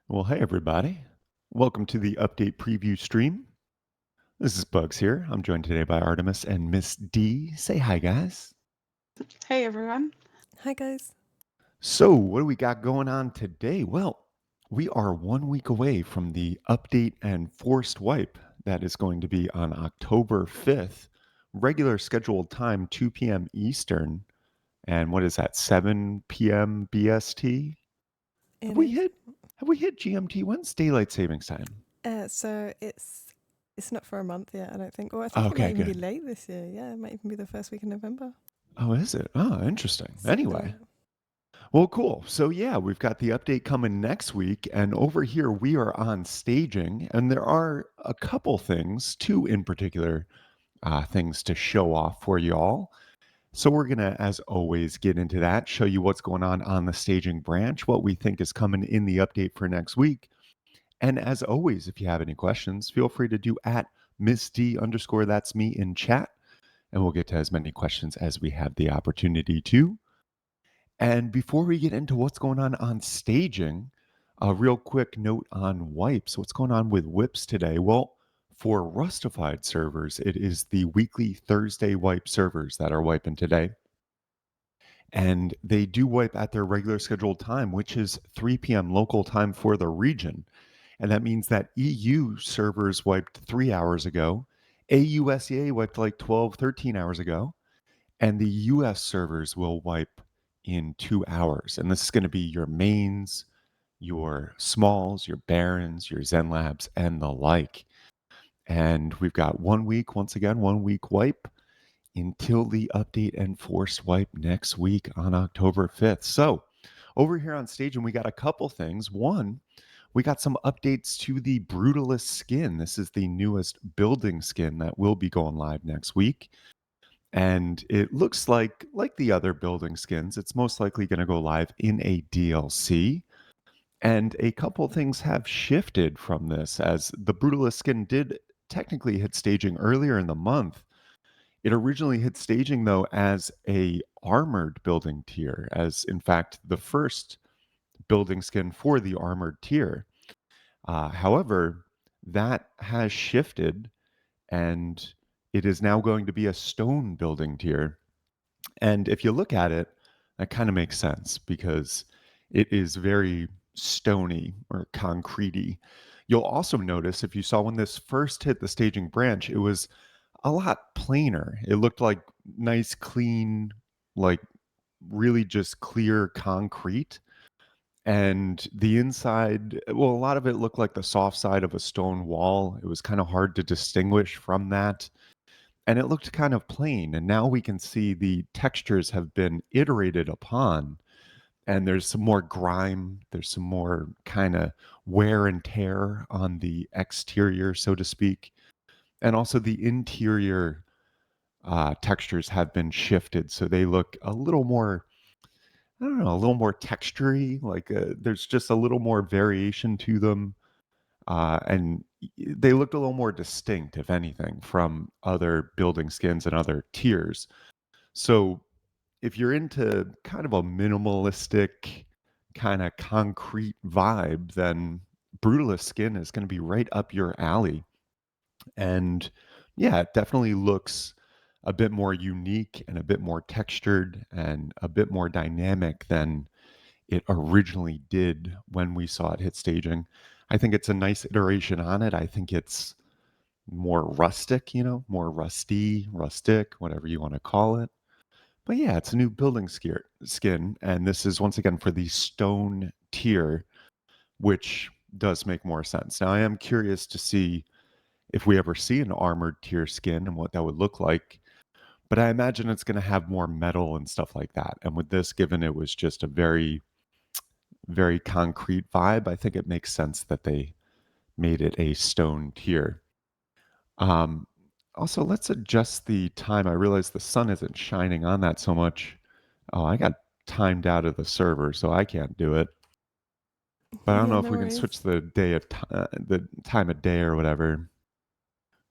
Well, hey, everybody. Welcome to the update preview stream. This is Bugs here. I'm joined today by Artemis and Miss D. Say hi, guys. Hey everyone. Hi, guys. So, what do we got going on today? Well, we are 1 week away from the update and forced wipe that is going to be on October 5th, regular scheduled time, 2 p.m. Eastern. And what is that, 7 p.m. BST? Have It we is. hit have we hit GMT? When's daylight savings time? So it's not for a month yet, I don't think. Or I think it might Okay, even be good. late this year. Yeah, it might even be the first week in November. Oh, is it? Oh, interesting. Something like Anyway, that. well, cool. So, yeah, we've got the update coming next week. And over here, we are on staging. And there are a couple things, two in particular, things to show off for y'all. So, we're going to, as always, get into that, show you what's going on the staging branch, what we think is coming in the update for next week. And as always, if you have any questions, feel free to do at Miss D underscore that's me in chat. And we'll get to as many questions as we have the opportunity to. And before we get into what's going on staging, a real quick note on wipes. What's going on with whips today? Well, for Rustafied servers, it is the weekly Thursday wipe servers that are wiping today. And they do wipe at their regular scheduled time, which is 3 p.m. local time for the region. And that means that EU servers wiped 3 hours ago, AUSEA wiped like 12, 13 hours ago, and the US servers will wipe in 2 hours. And this is going to be your mains, your smalls, your barons, your Zen labs, and the like. And we've got 1 week, once again, 1 week wipe until the update and forced wipe next week on October 5th. So over here on stage, and we got a couple things. One, we got some updates to the Brutalist skin. This is the newest building skin that will be going live next week. And it looks like the other building skins, it's most likely going to go live in a DLC. And a couple things have shifted from this, as the Brutalist skin did technically hit staging earlier in the month. It originally hit staging though as a armored building tier, as in fact the first building skin for the armored tier. However, that has shifted, and it is now going to be a stone building tier. And if you look at it, that kind of makes sense because it is very stony or concretey. You'll also notice if you saw when this first hit the staging branch, it was a lot plainer. It looked like nice, clean, like really just clear concrete. And the inside, well, a lot of it looked like the soft side of a stone wall. It was kind of hard to distinguish from that, and it looked kind of plain. And now we can see the textures have been iterated upon, and there's some more grime, there's some more kind of wear and tear on the exterior, so to speak. And also the interior textures have been shifted, so they look a little more, I don't know, a little more textury. Like there's just a little more variation to them, and they looked a little more distinct, if anything, from other building skins and other tiers. So if you're into kind of a minimalistic, kind of concrete vibe, then Brutalist skin is going to be right up your alley. And yeah, it definitely looks a bit more unique and a bit more textured and a bit more dynamic than it originally did when we saw it hit staging. I think it's a nice iteration on it. I think it's more rustic, more rusty, rustic, whatever you want to call it. But yeah, it's a new building skin, and this is once again for the stone tier, which does make more sense. Now, I am curious to see if we ever see an armored tier skin and what that would look like. But I imagine it's going to have more metal and stuff like that. And with this, given it was just a very, very concrete vibe, I think it makes sense that they made it a stone tier. Um, Also, let's adjust the time. I realize the sun isn't shining on that so much. Oh, I got timed out of the server, so I can't do it. But I don't Yeah, know if no we can worries. switch the time of day or whatever,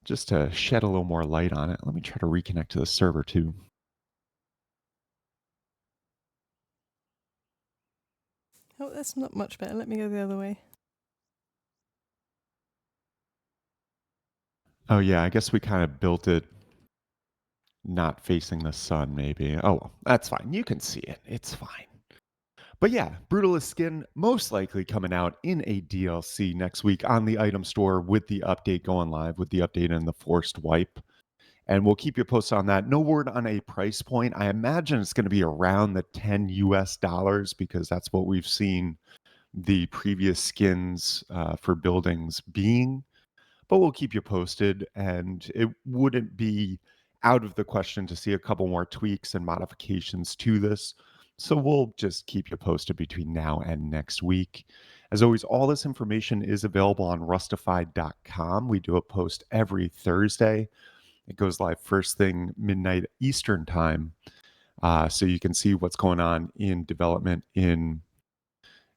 just to shed a little more light on it. Let me try to reconnect to the server too. Oh, that's not much better. Let me go the other way. Oh, yeah, I guess we kind of built it not facing the sun, maybe. Oh, well, that's fine. You can see it. It's fine. But yeah, Brutalist Skin most likely coming out in a DLC next week on the item store with the update going live, with the update and the forced wipe. And we'll keep you posted on that. No word on a price point. I imagine it's going to be around the 10 US dollars because that's what we've seen the previous skins for buildings being. But we'll keep you posted. And it wouldn't be out of the question to see a couple more tweaks and modifications to this. So we'll just keep you posted between now and next week. As always, all this information is available on rustafied.com. We do a post every Thursday. It goes live first thing midnight Eastern time. So you can see what's going on in development in,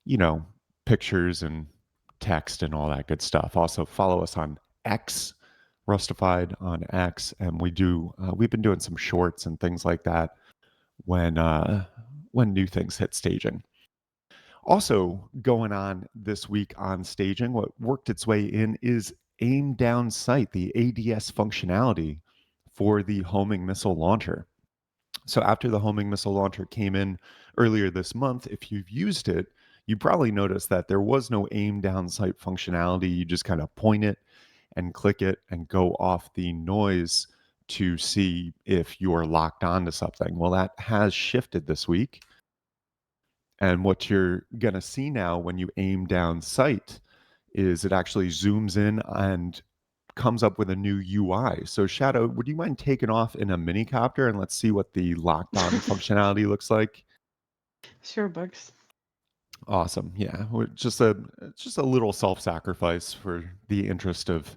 you know, pictures and text and all that good stuff. Also, follow us on X, Rustified on X, and we've been doing some shorts and things like that when new things hit staging. Also, going on this week on staging, what worked its way in is aim down sight, the ADS functionality for the homing missile launcher. So after the homing missile launcher came in earlier this month, if you've used it, you probably noticed that there was no aim down sight functionality. You just kind of point it and click it and go off the noise to see if you're locked onto something. Well, that has shifted this week. And what you're going to see now when you aim down sight is it actually zooms in and comes up with a new UI. So, Shadow, would you mind taking off in a mini copter and let's see what the locked on functionality looks like? Sure, Bugs. Awesome. Yeah, just a little self-sacrifice for the interest of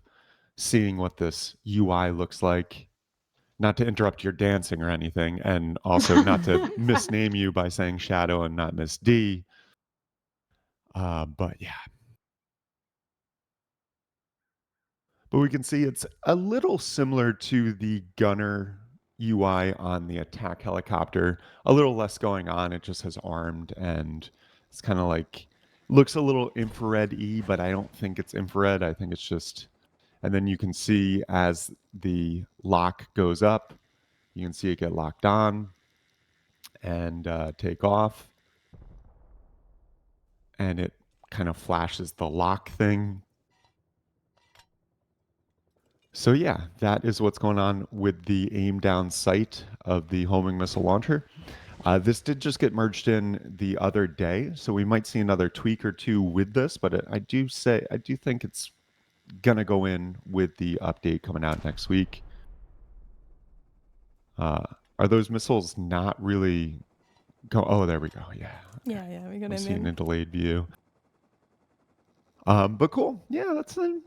seeing what this UI looks like. Not to interrupt your dancing or anything, and also not to misname you by saying Shadow and not Miss D. But yeah, but we can see it's a little similar to the gunner UI on the attack helicopter. A little less going on. It just has armed and it's kind of like looks a little infrared-y, but I don't think it's infrared. I think it's just and then you can see as the lock goes up, you can see it get locked on and take off. And it kind of flashes the lock thing. So yeah, that is what's going on with the aim down sight of the homing missile launcher. This did just get merged in the other day, so we might see another tweak or two with this. But I do think it's gonna go in with the update coming out next week. Uh, are those missiles not really go? Oh, there we go. Yeah, okay. Yeah, we got I'm him seeing a in. delayed view. But cool. Yeah, that's the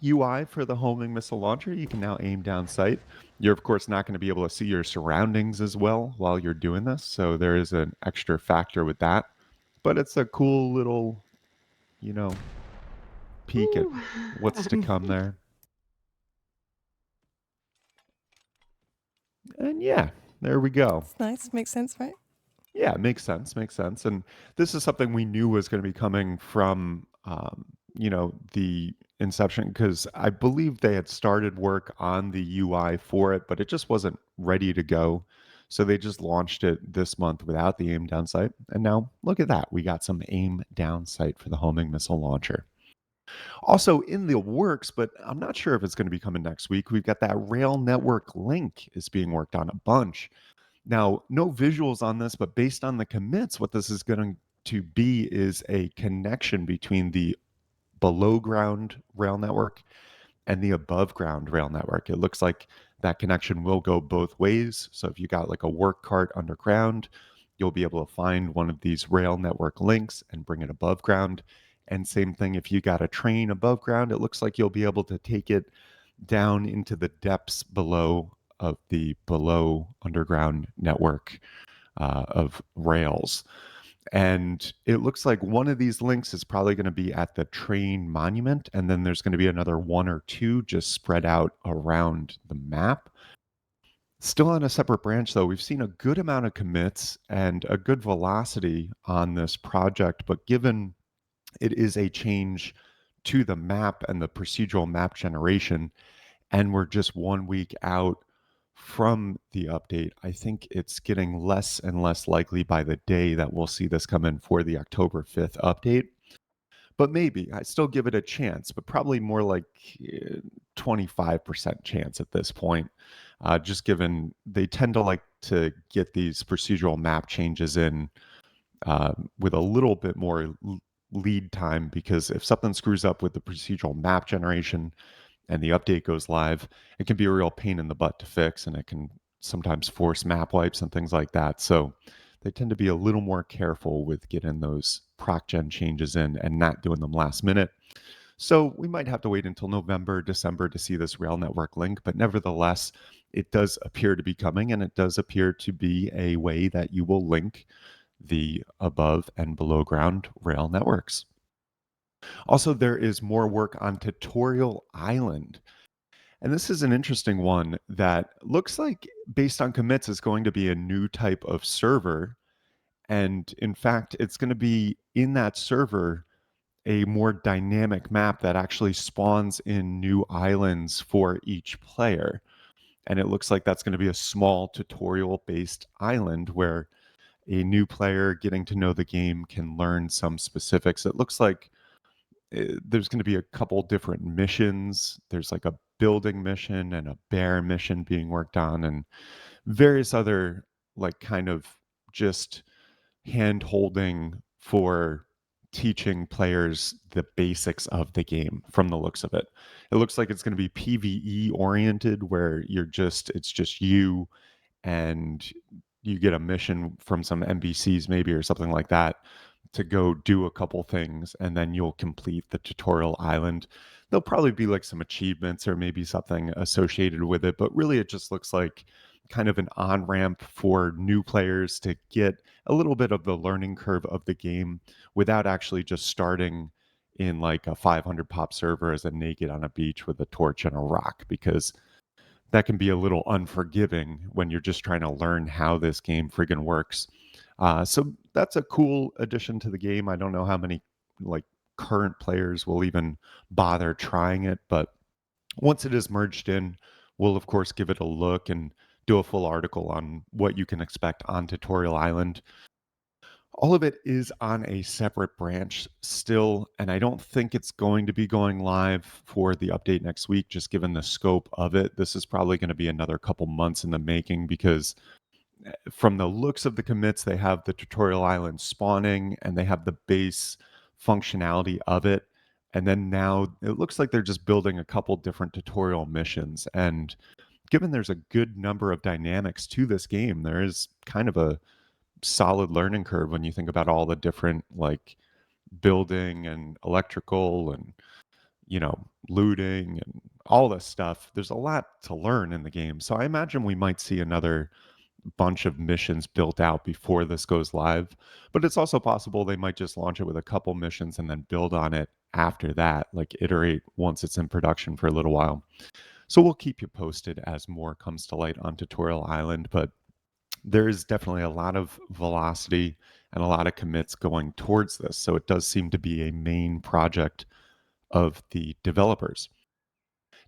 UI for the homing missile launcher. You can now aim down sight. You're of course not going to be able to see your surroundings as well while you're doing this, so there is an extra factor with that. But it's a cool little, you know, peek at Ooh. what's to come there. And yeah, there we go. It's nice. Makes sense, right? Yeah, it makes sense. Makes sense. And this is something we knew was going to be coming from, the inception because I believe they had started work on the UI for it, but it just wasn't ready to go. So they just launched it this month without the aim down sight. And now look at that. We got some aim down sight for the homing missile launcher. Also in the works, but I'm not sure if it's going to be coming next week. We've got that rail network link is being worked on a bunch. Now, no visuals on this, but based on the commits, what this is going to be is a connection between the below ground rail network and the above ground rail network. It looks like that connection will go both ways. So if you got like a work cart underground, you'll be able to find one of these rail network links and bring it above ground. And same thing if you got a train above ground, it looks like you'll be able to take it down into the depths below of the below underground network of rails. And it looks like one of these links is probably going to be at the train monument. And then there's going to be another one or two just spread out around the map. Still on a separate branch, though, we've seen a good amount of commits and a good velocity on this project. But given it is a change to the map and the procedural map generation, and we're just 1 week out from the update. I think it's getting less and less likely by the day that we'll see this come in for the October 5th update. But maybe I still give it a chance, but probably more like 25% chance at this point. Just given they tend to like to get these procedural map changes in with a little bit more lead time, because if something screws up with the procedural map generation and the update goes live, it can be a real pain in the butt to fix, and it can sometimes force map wipes and things like that. So they tend to be a little more careful with getting those proc gen changes in and not doing them last minute. So we might have to wait until November, December to see this rail network link, but nevertheless, it does appear to be coming, and it does appear to be a way that you will link the above and below ground rail networks. Also, there is more work on Tutorial Island. And this is an interesting one that looks like, based on commits, is going to be a new type of server. And in fact, it's going to be in that server a more dynamic map that actually spawns in new islands for each player. And it looks like that's going to be a small tutorial based island where a new player getting to know the game can learn some specifics. It looks like there's going to be a couple different missions. There's like a building mission and a bear mission being worked on, and various other like kind of just hand holding for teaching players the basics of the game from the looks of it. It looks like it's going to be PvE oriented, where it's just you, and you get a mission from some NPCs maybe or something like that to go do a couple things, and then you'll complete the tutorial island. There'll probably be like some achievements or maybe something associated with it, but really it just looks like kind of an on ramp for new players to get a little bit of the learning curve of the game without actually just starting in like a 500 pop server as a naked on a beach with a torch and a rock, because that can be a little unforgiving when you're just trying to learn how this game friggin' works. So that's a cool addition to the game. I don't know how many like current players will even bother trying it, but once it is merged in, we'll of course give it a look and do a full article on what you can expect on Tutorial Island. All of it is on a separate branch still, and I don't think it's going to be going live for the update next week, just given the scope of it. This is probably going to be another couple months in the making, because from the looks of the commits, they have the tutorial island spawning and they have the base functionality of it. And then now it looks like they're just building a couple different tutorial missions. And given there's a good number of dynamics to this game, there is kind of a solid learning curve when you think about all the different like building and electrical and looting and all this stuff. There's a lot to learn in the game, so I imagine we might see another bunch of missions built out before this goes live. But it's also possible they might just launch it with a couple missions and then build on it after that, like iterate once it's in production for a little while. So we'll keep you posted as more comes to light on Tutorial Island, but there is definitely a lot of velocity and a lot of commits going towards this. So it does seem to be a main project of the developers.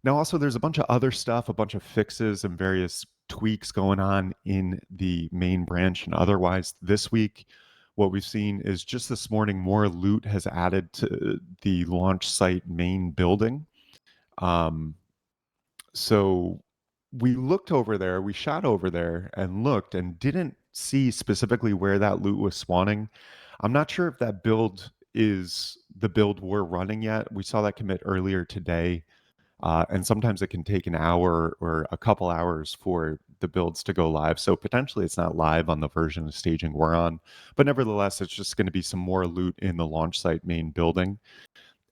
Now, also, there's a bunch of other stuff, a bunch of fixes and various tweaks going on in the main branch. And otherwise, this week, what we've seen is just this morning, more loot has added to the launch site main building. Um, so we looked over there, we shot over there and looked and didn't see specifically where that loot was spawning. I'm not sure if that build is the build we're running yet. We saw that commit earlier today. And sometimes it can take an hour or a couple hours for the builds to go live. So potentially it's not live on the version of staging we're on. But nevertheless, it's just going to be some more loot in the launch site main building.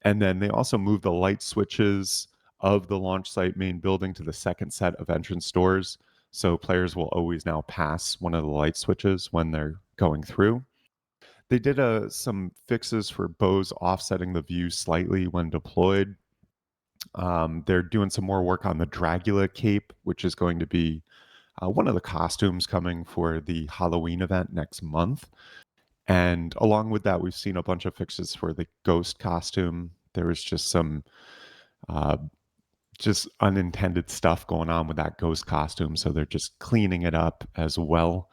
And then they also moved the light switches of the launch site main building to the second set of entrance doors. So players will always now pass one of the light switches when they're going through. They did some fixes for bows offsetting the view slightly when deployed. They're doing some more work on the Dragula cape, which is going to be one of the costumes coming for the Halloween event next month. And along with that, we've seen a bunch of fixes for the ghost costume. There was just some uh, just unintended stuff going on with that ghost costume, so they're just cleaning it up as well.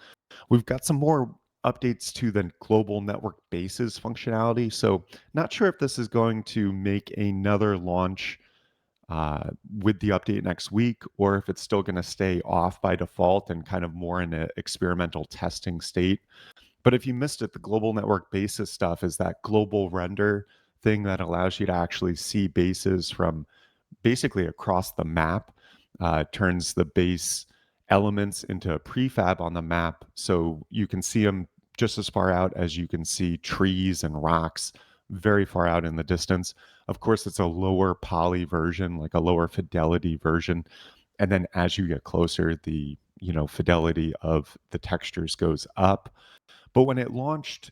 We've got some more updates to the global network bases functionality. So, not sure if this is going to make another launch with the update next week, or if it's still going to stay off by default and kind of more in an experimental testing state. But if you missed it, the global network basis stuff is that global render thing that allows you to actually see bases from basically across the map, turns the base elements into a prefab on the map so you can see them just as far out as you can see trees and rocks very far out in the distance. Of course, it's a lower poly version, like a lower fidelity version. And then as you get closer, the fidelity of the textures goes up. But when it launched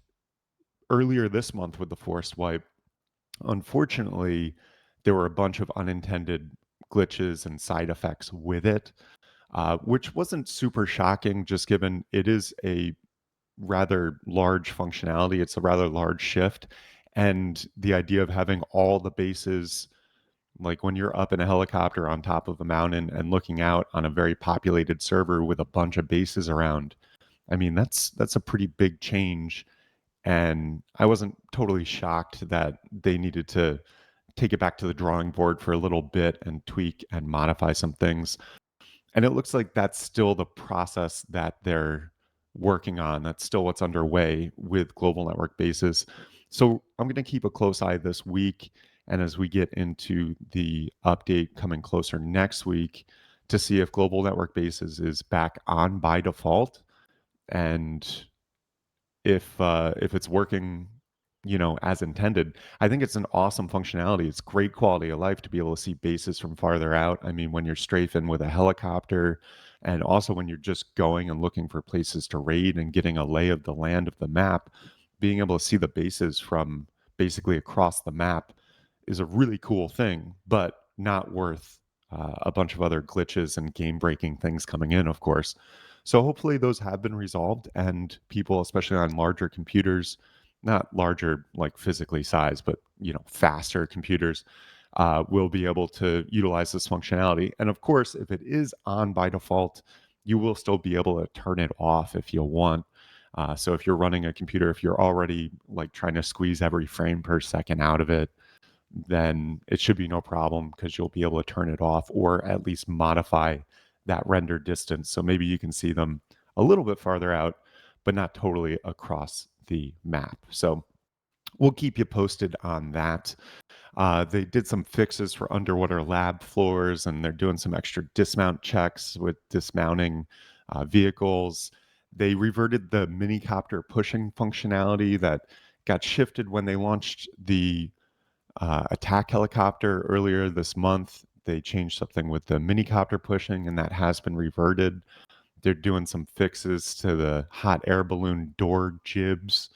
earlier this month with the forced wipe, unfortunately, there were a bunch of unintended glitches and side effects with it, which wasn't super shocking, just given it is a rather large functionality. It's a rather large shift. And the idea of having all the bases, like when you're up in a helicopter on top of a mountain and looking out on a very populated server with a bunch of bases around, I mean, that's a pretty big change. And I wasn't totally shocked that they needed to take it back to the drawing board for a little bit and tweak and modify some things. And it looks like that's still the process that they're working on. That's still what's underway with global network bases. So I'm going to keep a close eye this week. And as we get into the update coming closer next week, to see if global network bases is back on by default, and if it's working, as intended. I think it's an awesome functionality. It's great quality of life to be able to see bases from farther out. I mean, when you're strafing with a helicopter, and also when you're just going and looking for places to raid and getting a lay of the land of the map, being able to see the bases from basically across the map is a really cool thing, but not worth a bunch of other glitches and game breaking things coming in, of course. So hopefully those have been resolved, and people, especially on larger computers, not larger like physically sized, but faster computers, will be able to utilize this functionality. And of course, if it is on by default, you will still be able to turn it off if you want. So if you're running a computer, if you're already like trying to squeeze every frame per second out of it, then it should be no problem because you'll be able to turn it off or at least modify that render distance. So maybe you can see them a little bit farther out, but not totally across the map. So we'll keep you posted on that. They did some fixes for underwater lab floors, and they're doing some extra dismount checks with dismounting vehicles. They reverted the minicopter pushing functionality that got shifted when they launched the attack helicopter earlier this month. They changed something with the minicopter pushing, and that has been reverted. They're doing some fixes to the hot air balloon door jibs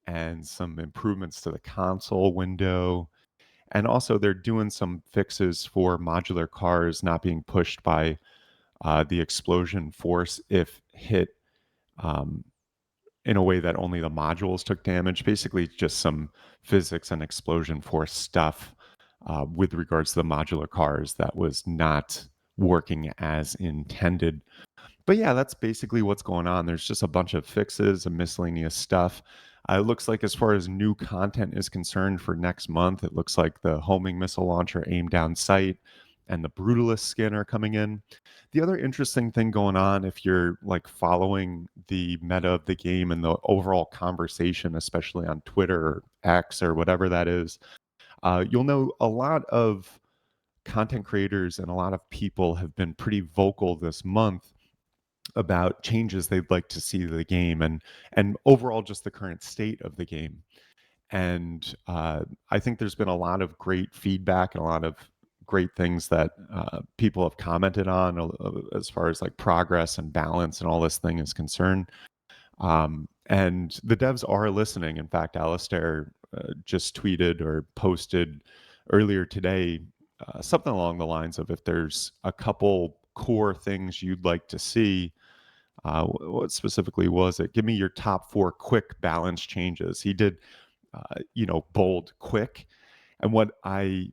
and some improvements to the console window. And also, they're doing some fixes for modular cars not being pushed by the explosion force if hit um, in a way that only the modules took damage. Basically, just some physics and explosion force stuff with regards to the modular cars that was not working as intended. But yeah, that's basically what's going on. There's just a bunch of fixes and miscellaneous stuff. It looks like, as far as new content is concerned for next month, it looks like the homing missile launcher aim down sight and the Brutalist skin are coming in. The other interesting thing going on, if you're like following the meta of the game and the overall conversation, especially on Twitter or X or whatever that is, you'll know a lot of content creators and a lot of people have been pretty vocal this month about changes they'd like to see to the game, and overall just the current state of the game. And I think there's been a lot of great feedback and a lot of great things that people have commented on as far as like progress and balance and all this thing is concerned. And the devs are listening. In fact, Alistair just tweeted or posted earlier today something along the lines of, if there's a couple core things you'd like to see, what specifically was it? Give me your top 4 quick balance changes. He did, bold, quick. And what I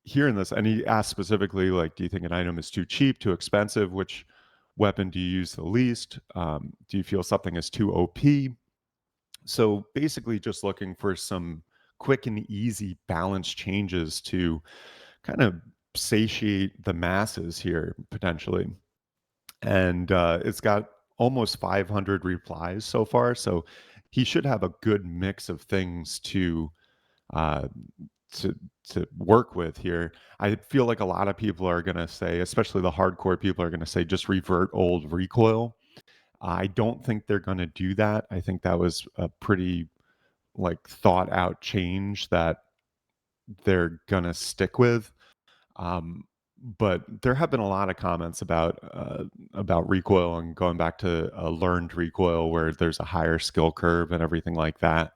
hearing this, and he asked specifically, like, do you think an item is too cheap, too expensive? Which weapon do you use the least? Do you feel something is too OP? So basically, just looking for some quick and easy balance changes to kind of satiate the masses here potentially. And it's got almost 500 replies so far, so he should have a good mix of things uh, to to work with here. I feel like a lot of people are going to say, especially the hardcore people, are going to say just revert old recoil. I don't think they're going to do that. I think that was a pretty like thought out change that they're going to stick with. Um, but there have been a lot of comments about recoil and going back to a learned recoil where there's a higher skill curve and everything like that.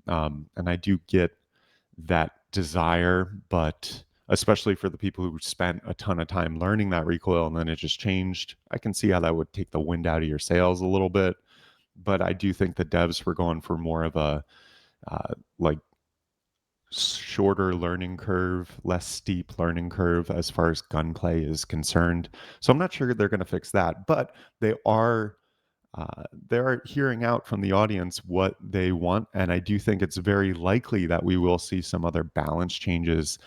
And I do get that desire, but especially for the people who spent a ton of time learning that recoil and then it just changed, I can see how that would take the wind out of your sails a little bit. But I do think the devs were going for more of a like shorter learning curve, less steep learning curve as far as gunplay is concerned. So I'm not sure they're going to fix that, but they're hearing out from the audience what they want, and I do think it's very likely that we will see some other balance changes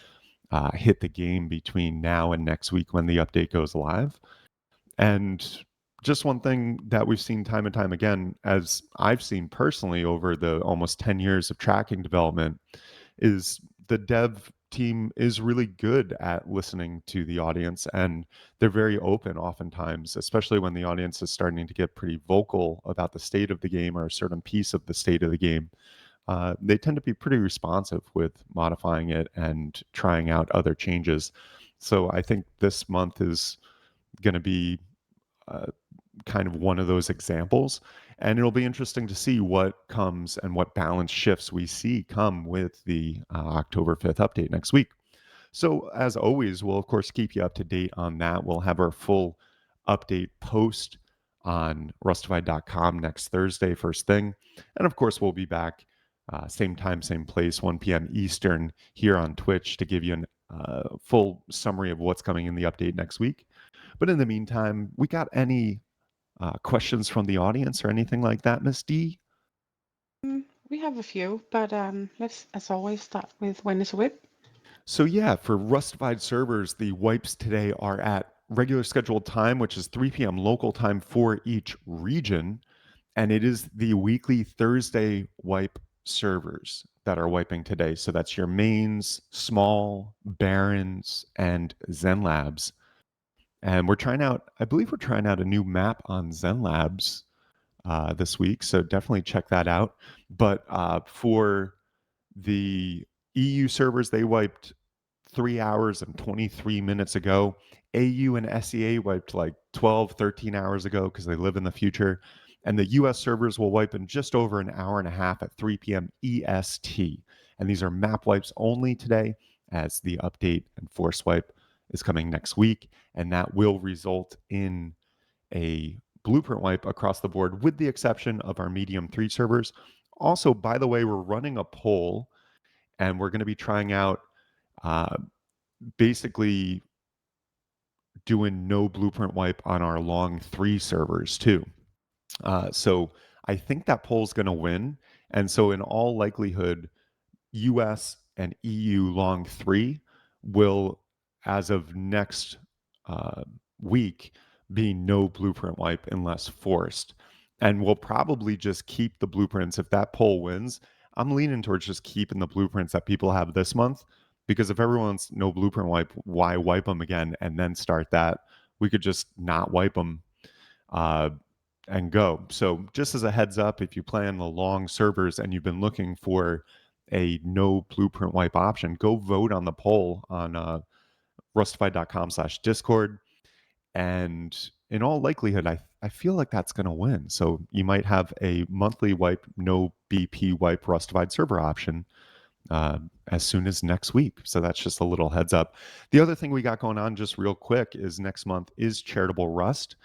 hit the game between now and next week when the update goes live. And just one thing that we've seen time and time again, as I've seen personally over the almost 10 years of tracking development, is the dev team is really good at listening to the audience, and they're very open oftentimes, especially when the audience is starting to get pretty vocal about the state of the game or a certain piece of the state of the game. They tend to be pretty responsive with modifying it and trying out other changes. So I think this month is going to be uh, kind of one of those examples. And it'll be interesting to see what comes and what balance shifts we see come with the October 5th update next week. So, as always, we'll of course keep you up to date on that. We'll have our full update post on rustified.com next Thursday, first thing. And of course, we'll be back same time, same place, 1 p.m. Eastern here on Twitch to give you a full summary of what's coming in the update next week. But in the meantime, we got any questions from the audience or anything like that, Miss D? We have a few, but let's, as always, start with when is a whip. So yeah, for Rustified servers, the wipes today are at regular scheduled time, which is 3 p.m. local time for each region. And it is the weekly Thursday wipe servers that are wiping today. So that's your mains, small, barons, and Zen Labs. And I believe we're trying out a new map on Zen Labs this week. So definitely check that out. But for the EU servers, they wiped 3 hours and 23 minutes ago. AU and SEA wiped like 12, 13 hours ago because they live in the future. And the US servers will wipe in just over an hour and a half at 3 p.m. EST. And these are map wipes only today, as the update and force wipe is coming next week. And that will result in a blueprint wipe across the board, with the exception of our medium 3 servers. Also, by the way, we're running a poll and we're going to be trying out uh, basically doing no blueprint wipe on our long 3 servers too. So I think that poll's going to win. And so, in all likelihood, US and EU long 3 will, as of next uh, week, be no blueprint wipe unless forced. And we'll probably just keep the blueprints. If that poll wins, I'm leaning towards just keeping the blueprints that people have this month, because if everyone's no blueprint wipe, why wipe them again and then start that? We could just not wipe them uh, and go. So, just as a heads up, if you plan the long servers and you've been looking for a no blueprint wipe option, go vote on the poll on rustified.com/discord. And in all likelihood, I feel like that's going to win. So you might have a monthly wipe, no BP wipe Rustified server option uh, as soon as next week. So that's just a little heads up. The other thing we got going on, just real quick, is next month is Charitable Rust.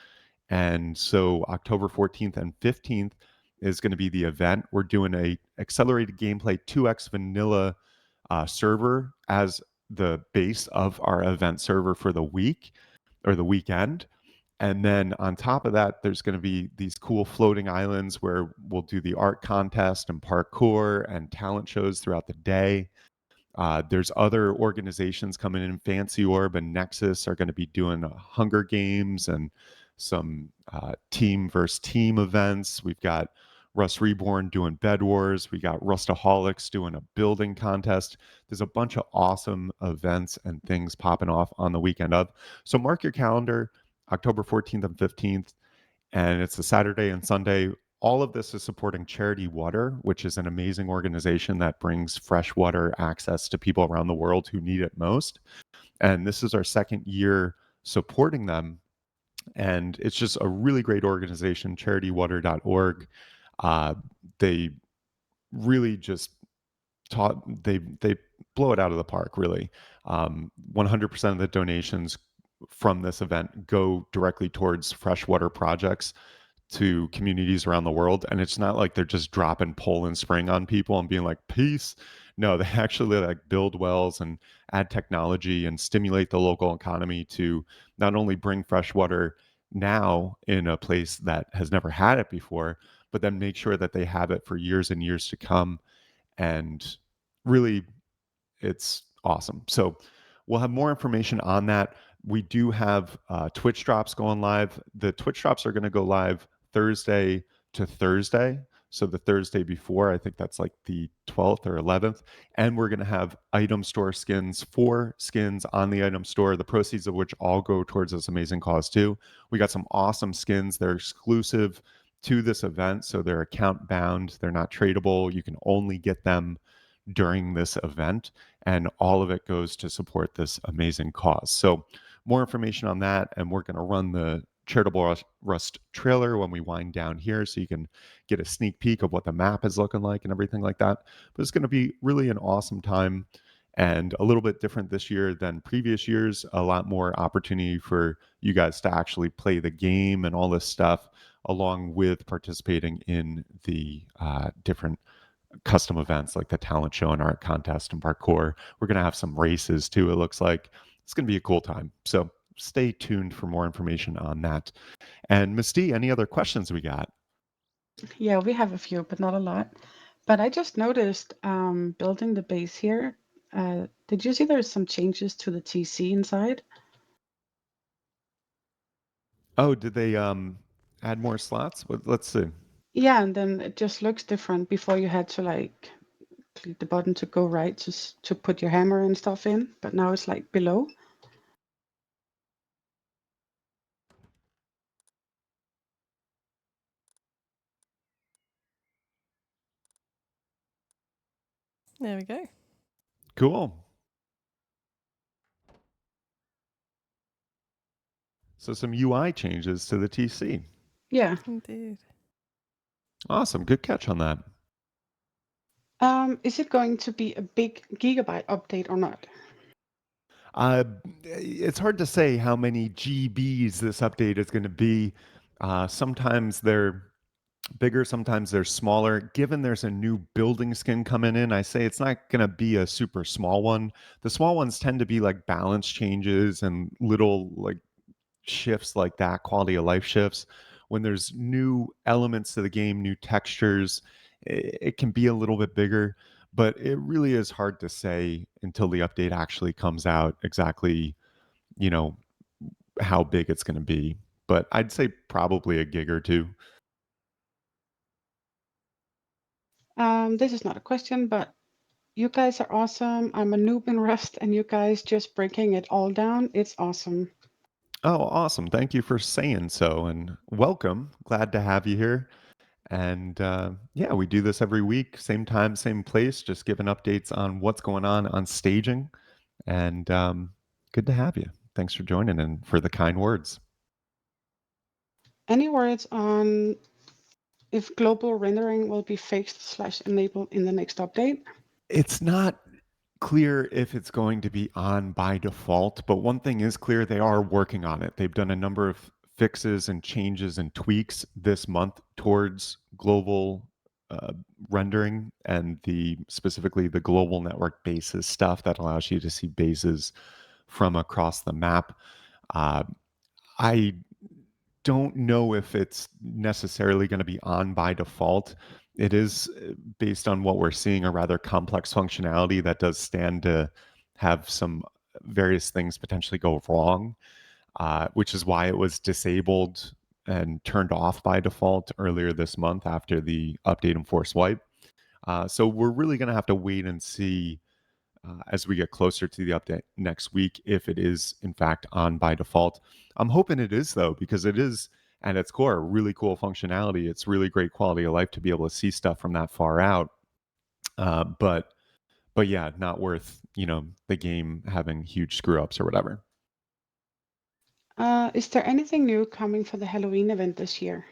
And so October 14th and 15th is going to be the event. We're doing a accelerated gameplay 2x vanilla server, as the base of our event server for the week or the weekend. And then on top of that, there's going to be these cool floating islands where we'll do the art contest and parkour and talent shows throughout the day. There's other organizations coming in. Fancy Orb and Nexus are going to be doing Hunger Games and some team versus team events. We've got Rust Reborn doing Bed Wars. We got Rustaholics doing a building contest. There's a bunch of awesome events and things popping off on the weekend of. So mark your calendar, October 14th and 15th, and it's a Saturday and Sunday. All of this is supporting Charity Water, which is an amazing organization that brings fresh water access to people around the world who need it most. And this is our second year supporting them. And it's just a really great organization, charitywater.org. Uh, they really just they blow it out of the park, really. 100% of the donations from this event go directly towards freshwater projects to communities around the world. And it's not like they're just dropping Poland Spring on people and being like, peace. No, they actually like build wells and add technology and stimulate the local economy to not only bring fresh water now in a place that has never had it before, but then make sure that they have it for years and years to come. And really, it's awesome. So we'll have more information on that. We do have Twitch drops going live. The Twitch drops are going to go live Thursday to Thursday. So the Thursday before, I think that's like the 12th or 11th. And we're going to have item store skins, 4 skins on the item store, the proceeds of which all go towards this amazing cause too. We got some awesome skins. They're exclusive to this event. So they're account bound. They're not tradable. You can only get them during this event, and all of it goes to support this amazing cause. So more information on that, and we're going to run the charitable rust trailer when we wind down here, so you can get a sneak peek of what the map is looking like and everything like that. But it's going to be really an awesome time and a little bit different this year than previous years. A lot more opportunity for you guys to actually play the game and all this stuff, along with participating in the different custom events like the talent show and art contest and parkour. We're going to have some races too, it looks like. It's going to be a cool time. So stay tuned for more information on that. And Misty, any other questions we got? Yeah, we have a few, but not a lot. But I just noticed building the base here. Did you see there's some changes to the TC inside? Oh, did they add more slots? Let's see. Yeah, and then it just looks different. Before you had to like click the button to go right to put your hammer and stuff in, but now it's like below. There we go. Cool. So some UI changes to the TC. Yeah. Indeed. Awesome. Good catch on that. Is it going to be a big gigabyte update or not? It's hard to say how many GBs this update is going to be. Sometimes they're bigger, sometimes they're smaller. Given there's a new building skin coming in, I say it's not going to be a super small one. The small ones tend to be like balance changes and little like shifts like that, quality of life shifts. When there's new elements to the game, new textures, it can be a little bit bigger, but it really is hard to say until the update actually comes out exactly, you know, how big it's going to be. But I'd say probably a gig or two. This is not a question, but you guys are awesome. I'm a noob in Rust, and you guys just breaking it all down. It's awesome. Oh, awesome. Thank you for saying so and welcome. Glad to have you here. And yeah, we do this every week, same time, same place, just giving updates on what's going on staging. And good to have you. Thanks for joining and for the kind words. Any words on if global rendering will be fixed/enabled in the next update? It's not clear if it's going to be on by default, but one thing is clear, they are working on it. They've done a number of fixes and changes and tweaks this month towards global rendering and specifically the global network bases stuff that allows you to see bases from across the map. Uh, I don't know if it's necessarily going to be on by default. It is based on what we're seeing, a rather complex functionality that does stand to have some various things potentially go wrong, which is why it was disabled and turned off by default earlier this month after the update and force wipe. So we're really going to have to wait and see as we get closer to the update next week if it is in fact on by default. I'm hoping it is though, because it is at its core really cool functionality. It's really great quality of life to be able to see stuff from that far out. But yeah, not worth the game having huge screw ups or whatever. Is there anything new coming for the Halloween event this year?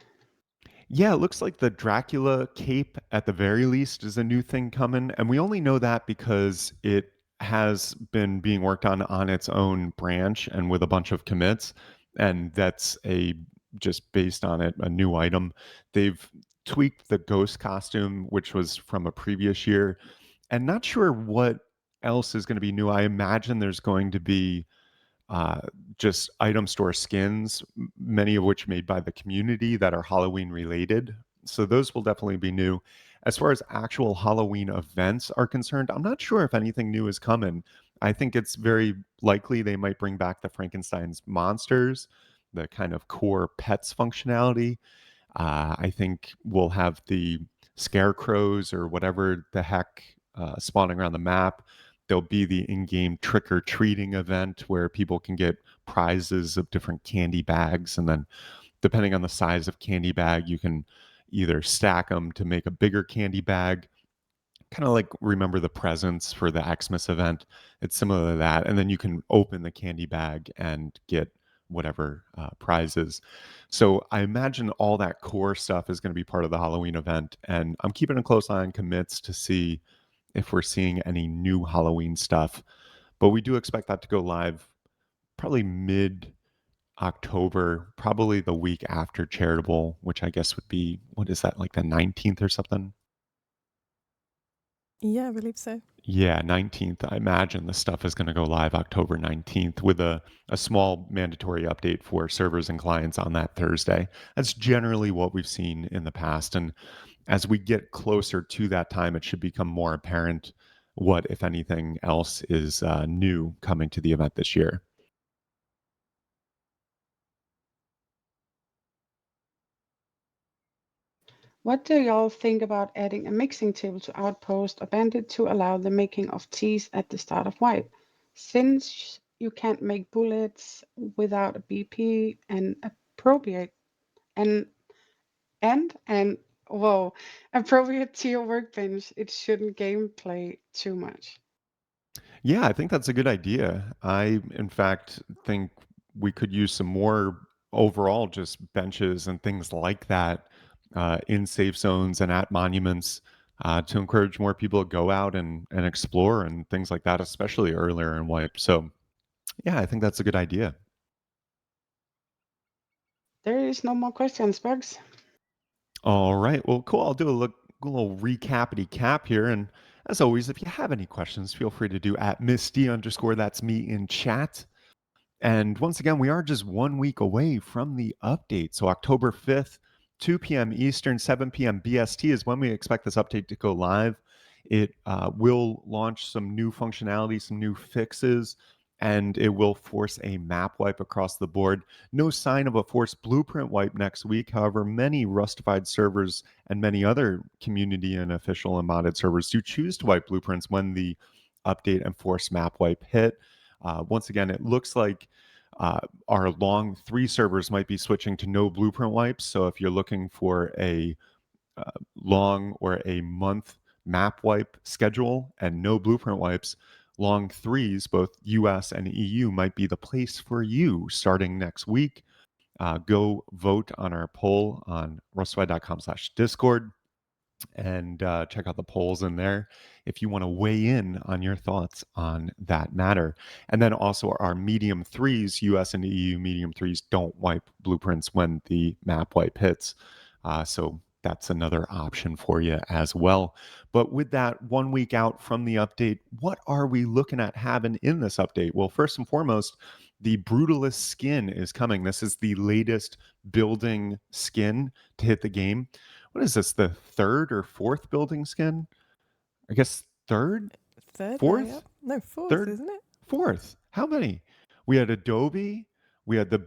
Yeah, it looks like the Dracula cape at the very least is a new thing coming, and we only know that because it has been being worked on its own branch and with a bunch of commits, and that's a just based on it a new item. They've tweaked the ghost costume, which was from a previous year, and not sure what else is going to be new. I imagine there's going to be uh, just item store skins, many of which made by the community that are Halloween related. So those will definitely be new. As far as actual Halloween events are concerned, I'm not sure if anything new is coming. I think it's very likely they might bring back the Frankenstein's monsters, the kind of core pets functionality. I think we'll have the scarecrows or whatever the heck spawning around the map. There'll be the in game trick or treating event where people can get prizes of different candy bags. And then, depending on the size of candy bag, you can either stack them to make a bigger candy bag, kind of like Remember the Presents for the Xmas event. It's similar to that. And then you can open the candy bag and get whatever prizes. So I imagine all that core stuff is going to be part of the Halloween event. And I'm keeping a close eye on commits to see if we're seeing any new Halloween stuff. But we do expect that to go live probably mid October, probably the week after Charitable, which I guess would be, what is that, like the 19th or something? Yeah, I believe so. Yeah, 19th. I imagine the stuff is going to go live October 19th with a small mandatory update for servers and clients on that Thursday. That's generally what we've seen in the past. And as we get closer to that time, it should become more apparent what, if anything, else is new coming to the event this year. What do y'all think about adding a mixing table to Outpost or Bandit to allow the making of teas at the start of wipe? Since you can't make bullets without a BP and appropriate and and whoa, appropriate to your workbench, it shouldn't gameplay too much. Yeah, I think that's a good idea. I, in fact, think we could use some more overall just benches and things like that in safe zones and at monuments to encourage more people to go out and explore and things like that, especially earlier in wipe. So, yeah, I think that's a good idea. There is no more questions, Bugs. All right. Well, cool. I'll do a little recapity cap here. And as always, if you have any questions, feel free to do at Misty underscore that's me in chat. And once again, we are just 1 week away from the update. So October 5th, 2 p.m. Eastern, 7 p.m. BST is when we expect this update to go live. It will launch some new functionality, some new fixes, and it will force a map wipe across the board. No sign of a forced blueprint wipe next week. However, many Rustafied servers and many other community and official and modded servers do choose to wipe blueprints when the update and forced map wipe hit. Once again, it looks like our long 3 servers might be switching to no blueprint wipes. So if you're looking for a long or a month map wipe schedule and no blueprint wipes, long threes, both US and EU, might be the place for you starting next week. Go vote on our poll on rustfied.com/discord and check out the polls in there if you want to weigh in on your thoughts on that matter. And then also our medium threes, US and EU medium threes, don't wipe blueprints when the map wipe hits. So that's another option for you as well. But with that 1 week out from the update, what are we looking at having in this update? Well, first and foremost, the Brutalist skin is coming. This is the latest building skin to hit the game. What is this, the third or fourth building skin? I guess third, Third now, yep. fourth, No, fourth, third, isn't it? fourth. How many? We had Adobe, we had the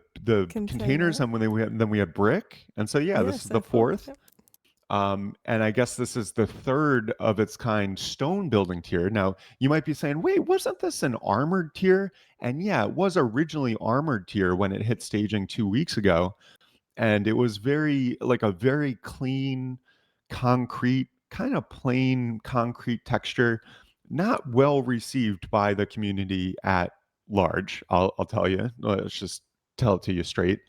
containers, Container. and then we had brick, and so yeah, Yeah, this is the so fourth, fourth. yep. And I guess this is the third of its kind stone building tier. Now, you might be saying, wait, wasn't this an armored tier? And yeah, it was originally armored tier when it hit staging 2 weeks ago. And it was like a very clean, concrete, kind of plain concrete texture, not well received by the community at large. I'll tell you. Let's just tell it to you straight.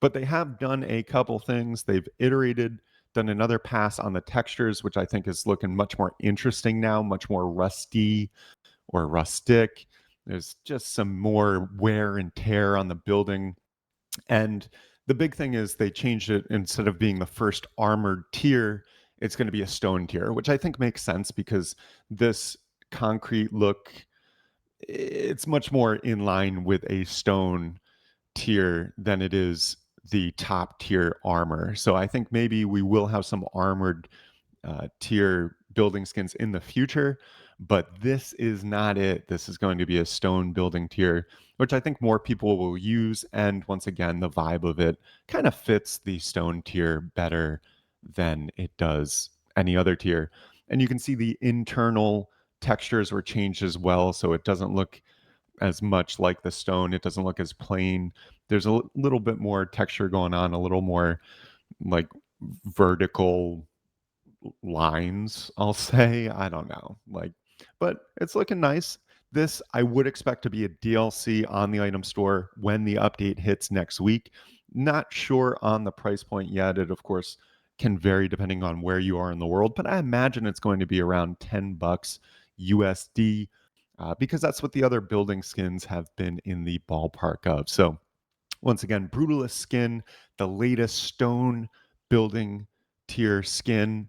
But they have done a couple things. They've iterated, done another pass on the textures, which I think is looking much more interesting now, much more rusty or rustic. There's just some more wear and tear on the building. And the big thing is they changed it. Instead of being the first armored tier, it's going to be a stone tier, which I think makes sense because this concrete look, it's much more in line with a stone tier than it is the top tier armor. So I think maybe we will have some armored tier building skins in the future, but this is not it. This is going to be a stone building tier, which I think more people will use. And once again, the vibe of it kind of fits the stone tier better than it does any other tier. And you can see the internal textures were changed as well. So it doesn't look as much like the stone. It doesn't look as plain. There's a little bit more texture going on, a little more like vertical lines, I'll say. I don't know. But it's looking nice. This I would expect to be a DLC on the item store when the update hits next week. Not sure on the price point yet. It of course can vary depending on where you are in the world, but I imagine it's going to be around $10 USD because that's what the other building skins have been in the ballpark of. So once again, Brutalist skin, the latest stone building tier skin,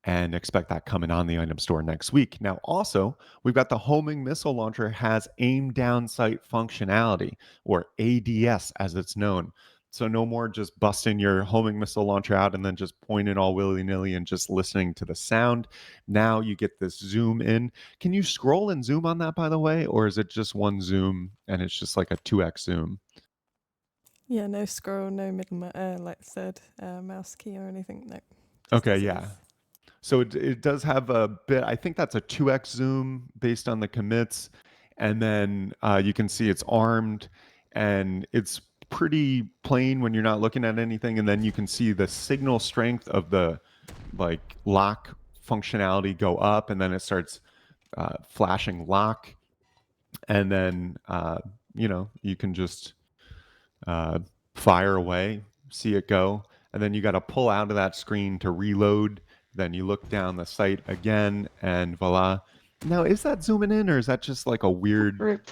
and expect that coming on the item store next week. Now, also, we've got the homing missile launcher has aim down sight functionality, or ADS as it's known. So no more just busting your homing missile launcher out and then just pointing all willy-nilly and just listening to the sound. Now you get this zoom in. Can you scroll and zoom on that, by the way? Or is it just one zoom and it's just like a 2x zoom? Yeah, no scroll, no middle, like third mouse key or anything. No, just Okay, as yeah. is. So it does have a bit, I think that's a 2x zoom based on the commits. And then you can see it's armed and it's pretty plain when you're not looking at anything. And then you can see the signal strength of the like lock functionality go up, and then it starts flashing lock. And then, you can just uh, fire away, see it go, and then you got to pull out of that screen to reload. Then you look down the sight again, and voila. Now, is that zooming in, or is that just like a weird? Rip.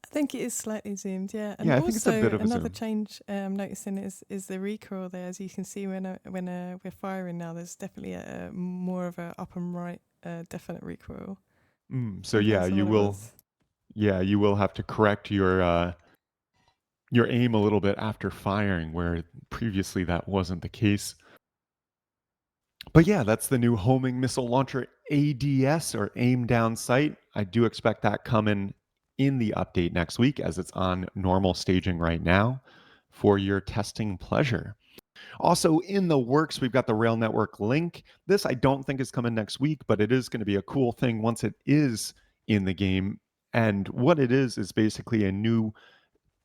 I think it is slightly zoomed, yeah. And Yeah, I think it's a bit also of a another zoom. change I'm noticing is the recoil there. As you can see, when we're firing now, there's definitely a more of a up and right definite recoil So compared yeah, to what it was. you will have to correct your aim a little bit after firing, where previously that wasn't the case. But yeah, that's the new homing missile launcher ADS, or aim down sight. I do expect that coming in the update next week, as it's on normal staging right now for your testing pleasure. Also in the works, we've got the Rail Network link. This I don't think is coming next week, but it is going to be a cool thing once it is in the game. And what it is basically a new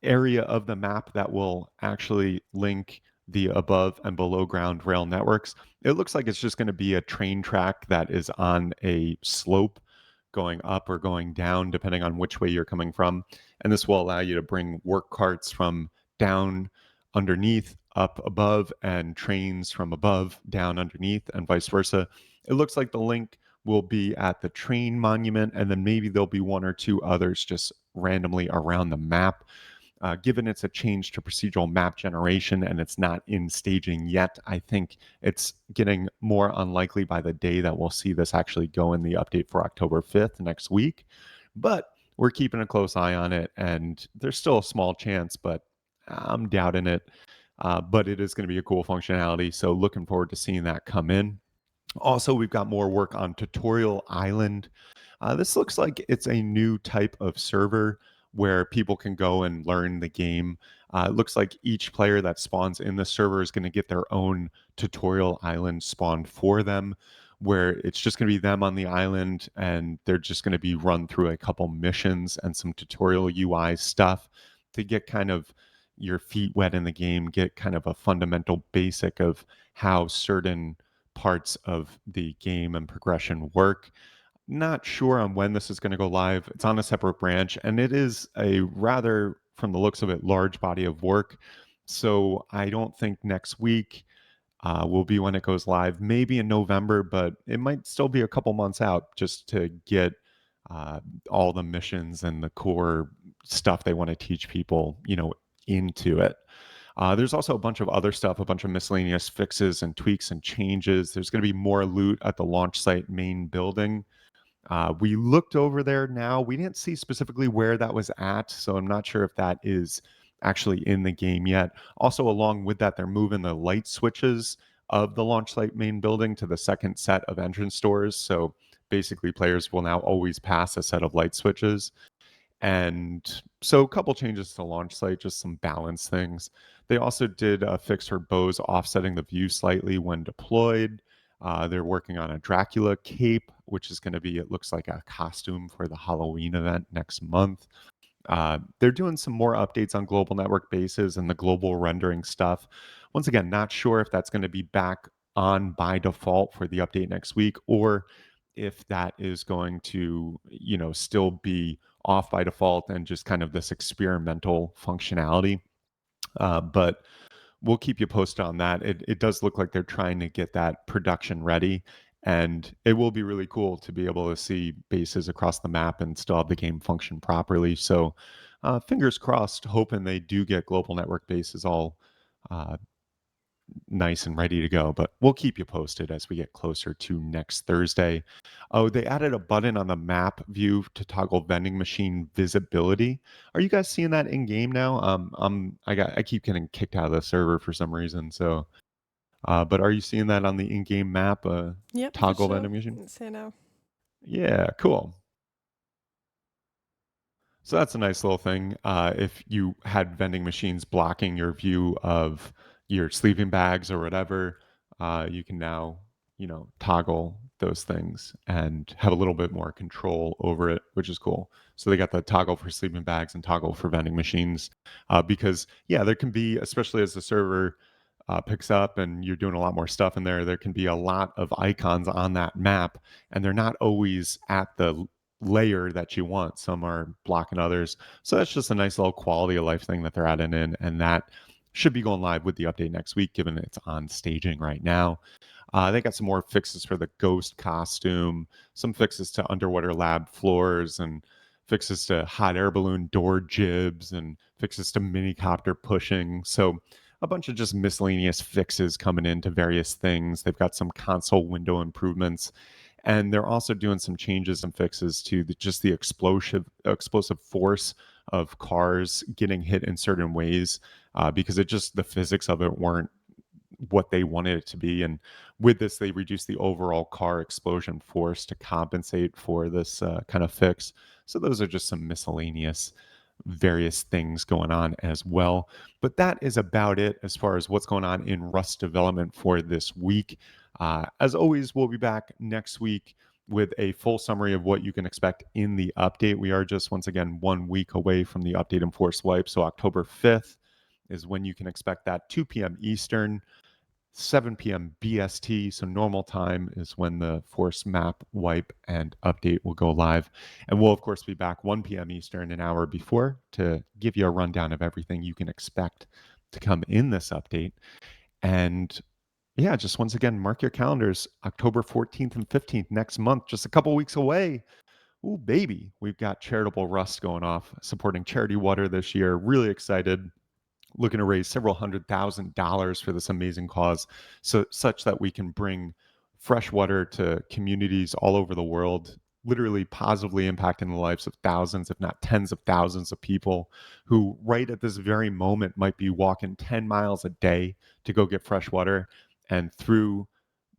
area of the map that will actually link the above and below ground rail networks. It looks like it's just going to be a train track that is on a slope going up or going down, depending on which way you're coming from. And this will allow you to bring work carts from down underneath up above, and trains from above down underneath, and vice versa. It looks like the link will be at the train monument, and then maybe there'll be one or two others just randomly around the map. Given it's a change to procedural map generation and it's not in staging yet, I think it's getting more unlikely by the day that we'll see this actually go in the update for October 5th next week. But we're keeping a close eye on it, and there's still a small chance, but I'm doubting it. But it is going to be a cool functionality, so looking forward to seeing that come in. Also, we've got more work on Tutorial Island. This looks like it's a new type of server where people can go and learn the game. It looks like each player that spawns in the server is going to get their own tutorial island spawned for them, where it's just going to be them on the island and they're just going to be run through a couple missions and some tutorial UI stuff to get kind of your feet wet in the game, get kind of a fundamental basic of how certain parts of the game and progression work. Not sure on when this is going to go live. It's on a separate branch, and it is a rather, from the looks of it, large body of work. So I don't think next week will be when it goes live. Maybe in November, but it might still be a couple months out just to get uh, all the missions and the core stuff they want to teach people, into it. There's also a bunch of other stuff, a bunch of miscellaneous fixes and tweaks and changes. There's going to be more loot at the launch site main building. We looked over there now. We didn't see specifically where that was at, so I'm not sure if that is actually in the game yet. Also, along with that, they're moving the light switches of the launch site main building to the second set of entrance doors. So basically, players will now always pass a set of light switches. And so a couple changes to the launch site, just some balance things. They also did fix her bows offsetting the view slightly when deployed. They're working on a Dracula cape, which is going to be, it looks like a costume for the Halloween event next month. They're doing some more updates on global network bases and the global rendering stuff. Once again, not sure if that's going to be back on by default for the update next week, or if that is going to, still be off by default and just kind of this experimental functionality. But we'll keep you posted on that. It does look like they're trying to get that production ready. And it will be really cool to be able to see bases across the map and still have the game function properly. So, fingers crossed, hoping they do get global network bases all uh, nice and ready to go. But we'll keep you posted as we get closer to next Thursday. Oh, they added a button on the map view to toggle vending machine visibility. Are you guys seeing that in game now? I keep getting kicked out of the server for some reason. So, but are you seeing that on the in-game map? Yep, for Toggle sure. vending machine. It's here now. Yeah, cool. So that's a nice little thing. If you had vending machines blocking your view of your sleeping bags or whatever, you can now, toggle those things and have a little bit more control over it, which is cool. So they got the toggle for sleeping bags and toggle for vending machines, because yeah, there can be, especially as the server picks up and you're doing a lot more stuff in there, there can be a lot of icons on that map, and they're not always at the layer that you want. Some are blocking others. So that's just a nice little quality of life thing that they're adding in. And that should be going live with the update next week, given it's on staging right now. They got some more fixes for the ghost costume, some fixes to underwater lab floors, and fixes to hot air balloon door jibs, and fixes to mini copter pushing. So a bunch of just miscellaneous fixes coming into various things. They've got some console window improvements, and they're also doing some changes and fixes to just the explosive force of cars getting hit in certain ways, because it just, the physics of it weren't what they wanted it to be. And with this, they reduced the overall car explosion force to compensate for this kind of fix. So those are just some miscellaneous various things going on as well. But that is about it as far as what's going on in Rust development for this week. As always, we'll be back next week with a full summary of what you can expect in the update. We are just, once again, 1 week away from the update and force wipe. So October 5th is when you can expect that, 2 p.m. Eastern, 7 p.m. BST. So normal time is when the force map wipe and update will go live. And we'll, of course, be back 1 p.m. Eastern, an hour before, to give you a rundown of everything you can expect to come in this update. And yeah, just once again, mark your calendars, October 14th and 15th next month, just a couple weeks away. Ooh, baby, we've got Charitable Rust going off, supporting charity water this year. Really excited, looking to raise several $100,000 for this amazing cause, so such that we can bring fresh water to communities all over the world, literally positively impacting the lives of thousands, if not tens of thousands of people who right at this very moment might be walking 10 miles a day to go get fresh water. And through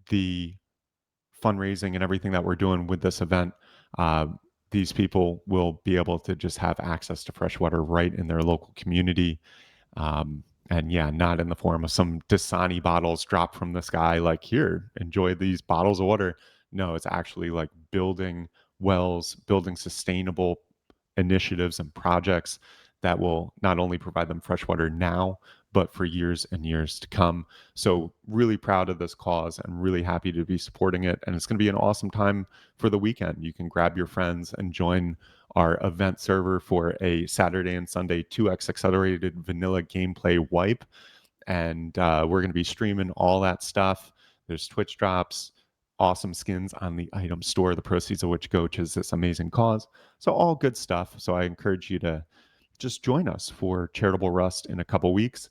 the fundraising and everything that we're doing with this event, uh, these people will be able to just have access to fresh water right in their local community. And yeah, not in the form of some Dasani bottles dropped from the sky, like, here, enjoy these bottles of water. No, it's actually like building wells, building sustainable initiatives and projects that will not only provide them fresh water now, but for years and years to come. So, really proud of this cause and really happy to be supporting it. And it's going to be an awesome time for the weekend. You can grab your friends and join our event server for a Saturday and Sunday 2x accelerated vanilla gameplay wipe. And we're going to be streaming all that stuff. There's Twitch drops, awesome skins on the item store, the proceeds of which go to this amazing cause. So, all good stuff. So, I encourage you to just join us for Charitable Rust in a couple weeks.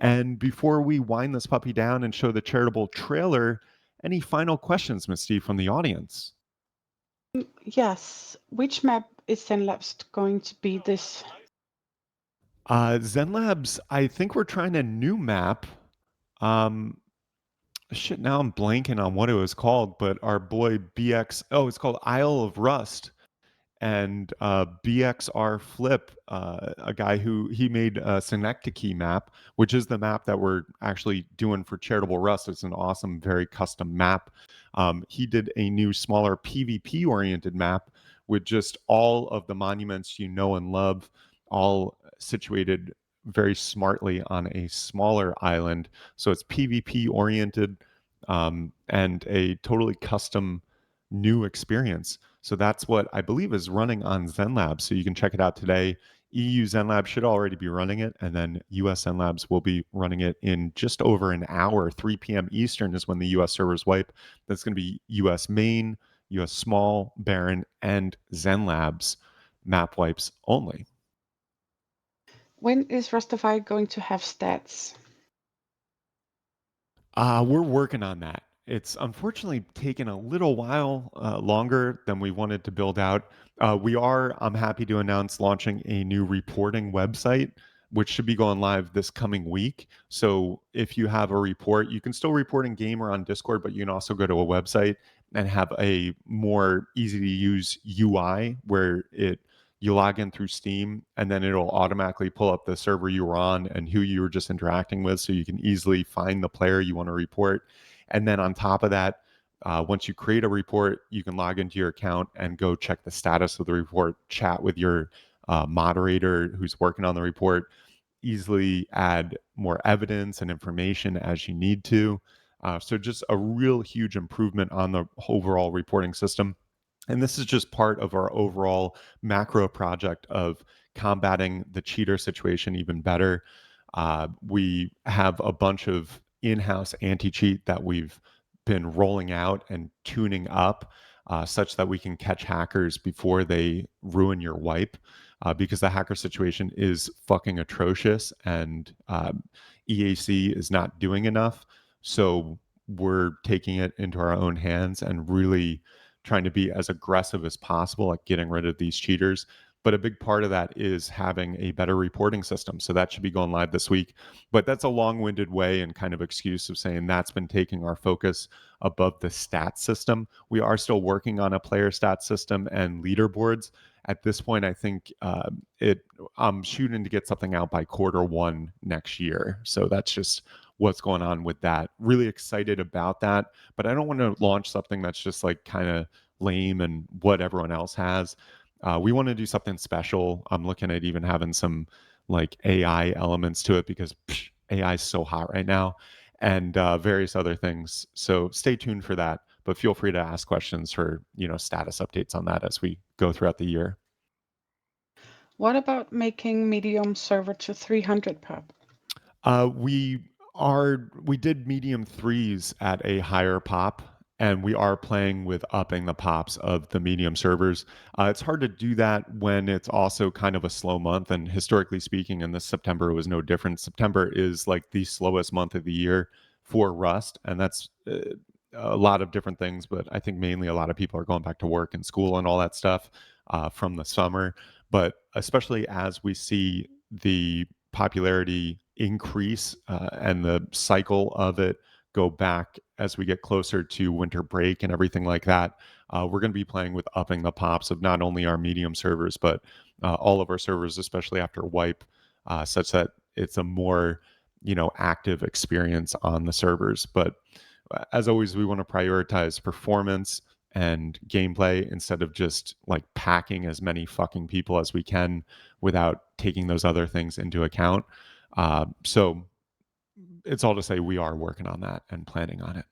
And before we wind this puppy down and show the charitable trailer, any final questions, Miss Steve, from the audience? Yes. Which map is Zenlabs going to be this? Zen Labs, I think we're trying a new map. Um, Shit, now I'm blanking on what it was called, but our boy BX, oh, it's called Isle of Rust. And BXR Flip, a guy who he made a Synecdoche map, which is the map that we're actually doing for Charitable Rust. It's an awesome, very custom map. He did a new, smaller PvP oriented map with just all of the monuments you know and love, all situated very smartly on a smaller island. So it's PvP oriented, and a totally custom new experience. So that's what I believe is running on ZenLabs. So you can check it out today. EU ZenLab should already be running it, and then US ZenLabs will be running it in just over an hour. 3 p.m. Eastern is when the US servers wipe. That's going to be US main, US small, Baron, and ZenLabs map wipes only. When is Rustafied going to have stats? We're working on that. It's unfortunately taken a little while longer than we wanted to build out. I'm happy to announce, launching a new reporting website, which should be going live this coming week. So if you have a report, you can still report in game or on Discord, but you can also go to a website and have a more easy to use UI where you log in through Steam, and then it'll automatically pull up the server you were on and who you were just interacting with, so you can easily find the player you want to report. And then on top of that, once you create a report, you can log into your account and go check the status of the report, chat with your moderator who's working on the report, easily add more evidence and information as you need to. So just a real huge improvement on the overall reporting system. And this is just part of our overall macro project of combating the cheater situation even better. We have a bunch of in house anti cheat that we've been rolling out and tuning up, such that we can catch hackers before they ruin your wipe. Because the hacker situation is fucking atrocious, and EAC is not doing enough. So we're taking it into our own hands and really trying to be as aggressive as possible at getting rid of these cheaters. But a big part of that is having a better reporting system. So that should be going live this week. But that's a long winded way and kind of excuse of saying that's been taking our focus above the stat system. We are still working on a player stat system and leaderboards. At this point, I think I'm shooting to get something out by Q1 next year. So that's just what's going on with that. Really excited about that, but I don't want to launch something that's just like kind of lame and what everyone else has. We want to do something special. I'm looking at even having some like AI elements to it, because AI is so hot right now, and various other things. So stay tuned for that. But feel free to ask questions for status updates on that as we go throughout the year. What about making medium server to 300 pub? We did medium threes at a higher pop, and we are playing with upping the pops of the medium servers. It's hard to do that when it's also kind of a slow month, and historically speaking, in this September was no different. September is like the slowest month of the year for Rust, and that's a lot of different things, but I think mainly a lot of people are going back to work and school and all that stuff from the summer. But especially as we see the popularity increase and the cycle of it go back as we get closer to winter break and everything like that, we're going to be playing with upping the pops of not only our medium servers, but all of our servers, especially after wipe, such that it's a more active experience on the servers. But as always, we want to prioritize performance and gameplay instead of just like packing as many fucking people as we can without taking those other things into account. So it's all to say we are working on that and planning on it.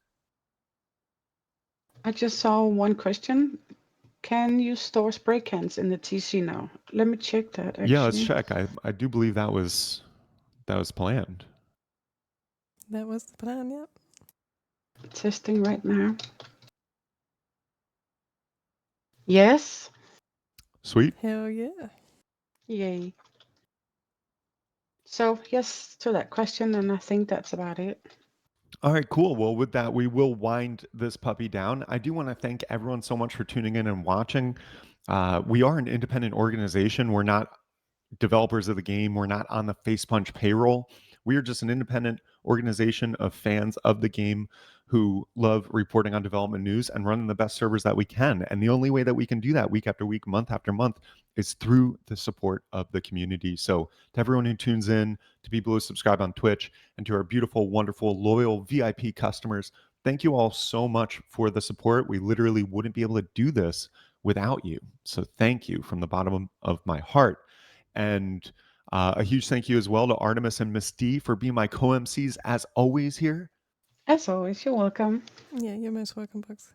I just saw one question. Can you store spray cans in the TC now? Let me check that Yeah, let's actually. check. I do believe that was planned. That was the plan, yeah. Testing right now. Yes. Sweet. Hell yeah. Yay. So yes to that question, and I think that's about it. All right, cool. Well, with that, we will wind this puppy down. I do want to thank everyone so much for tuning in and watching. We are an independent organization. We're not developers of the game. We're not on the Face Punch payroll. We are just an independent organization of fans of the game who love reporting on development news and running the best servers that we can. And the only way that we can do that week after week, month after month, is through the support of the community. So to everyone who tunes in, to people who subscribe on Twitch, and to our beautiful, wonderful, loyal VIP customers, thank you all so much for the support. We literally wouldn't be able to do this without you. So thank you from the bottom of my heart. And a huge thank you as well to Artemis and Miss D for being my co-MCs as always here. As always, you're welcome. Yeah, you're most welcome, Bugs.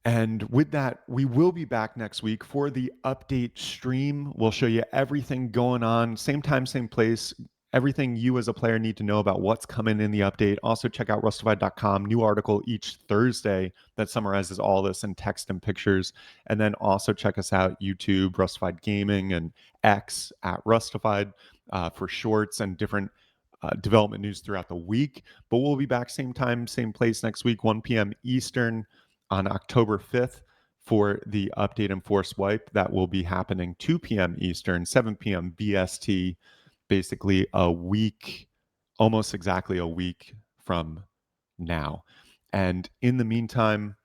And with that, we will be back next week for the update stream. We'll show you everything going on, same time, same place, everything you as a player need to know about what's coming in the update. Also, check out Rustafied.com, new article each Thursday that summarizes all this in text and pictures. And then also check us out, YouTube, Rustafied Gaming, and X at Rustafied for shorts and different development news throughout the week. But we'll be back same time, same place next week, 1 p.m. Eastern on October 5th for the update and force wipe. That will be happening 2 p.m. Eastern, 7 p.m. BST, basically a week, almost exactly a week from now. And in the meantime,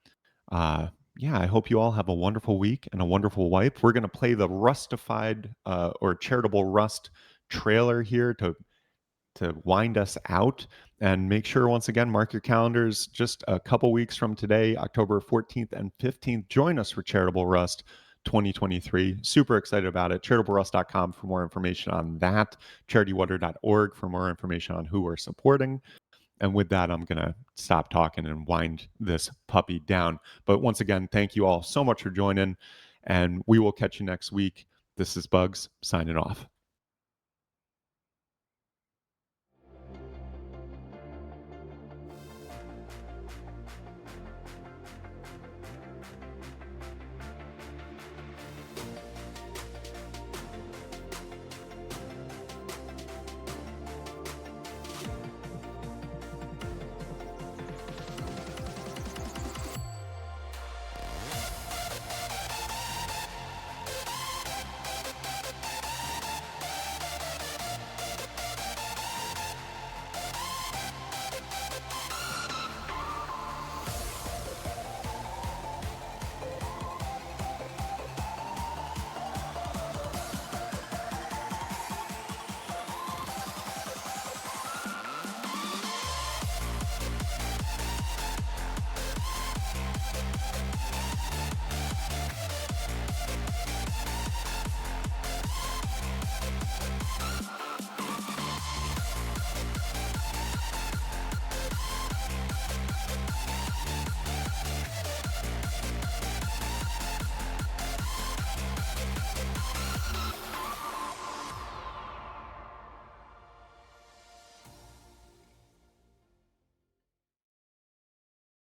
yeah, I hope you all have a wonderful week and a wonderful wipe. We're going to play the Rustafied or Charitable Rust trailer here to wind us out. And make sure, once again, mark your calendars just a couple weeks from today, October 14th and 15th. Join us for Charitable Rust 2023. Super excited about it. CharitableRust.com for more information on that. CharityWater.org for more information on who we're supporting. And with that, I'm going to stop talking and wind this puppy down. But once again, thank you all so much for joining, and we will catch you next week. This is Bugs signing off.